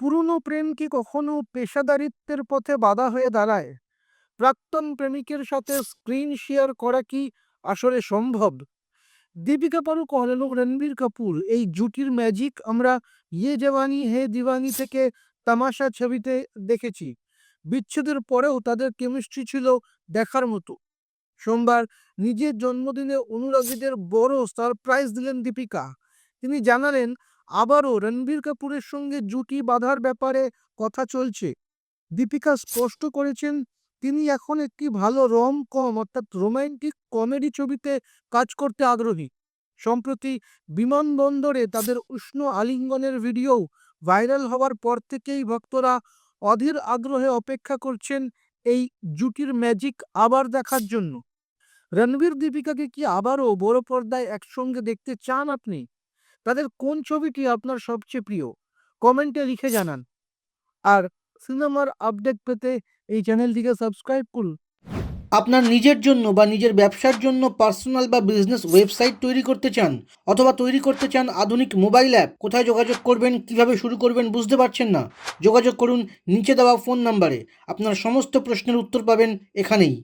পুরনো প্রেম কি কখনো পেশাদারিত্বের পথে বাধা হয়ে দাঁড়ায়? প্রাক্তন প্রেমিকের সাথে স্ক্রিন শেয়ার করা কি আসলে সম্ভব? দীপিকা পাড়ুকোন এবং রণবীর কাপুর এই জুটির ম্যাজিক আমরা ইয়ে জাওয়ানি হে দিওয়ানি থেকে তামাশা ছবিতে দেখেছি। বিচ্ছেদের পরেও তাদের কেমিস্ট্রি ছিল দেখার মতো। সোমবার নিজের জন্মদিনে অনুরাগীদের বড় সারপ্রাইজ দিলেন দীপিকা। তিনি জানালেন, আবারও রণবীর কাপুরের সঙ্গে জুটি বাঁধার ব্যাপারে কথা চলছে। দীপিকা স্পষ্ট করেছেন, তিনি এখন একটি ভালো রম-কম অর্থাৎ রোমান্টিক কমেডি ছবিতে কাজ করতে আগ্রহী। সম্প্রতি বিমানবন্দরে তাদের উষ্ণ আলিঙ্গনের ভিডিও ভাইরাল হওয়ার পর থেকেই ভক্তরা অধীর আগ্রহে অপেক্ষা করছেন এই জুটির ম্যাজিক আবার দেখার জন্য। রণবীর দীপিকাকে কি আবারও বড় পর্দায় একসঙ্গে দেখতে চান আপনি? তাদের কোন ছবিটি আপনার সবচেয়ে প্রিয়? কমেন্টে লিখে জানান। আর সিনেমার আপডেট পেতে এই চ্যানেলটিকে সাবস্ক্রাইব করুন। আপনার নিজের জন্য বা নিজের ব্যবসার জন্য পার্সোনাল বা বিজনেস ওয়েবসাইট তৈরি করতে চান, অথবা তৈরি করতে চান আধুনিক মোবাইল অ্যাপ, কোথায় যোগাযোগ করবেন, কিভাবে শুরু করবেন বুঝতে পারছেন না? যোগাযোগ করুন নিচে দেওয়া ফোন নাম্বারে। আপনার সমস্ত প্রশ্নের উত্তর পাবেন এখানেই।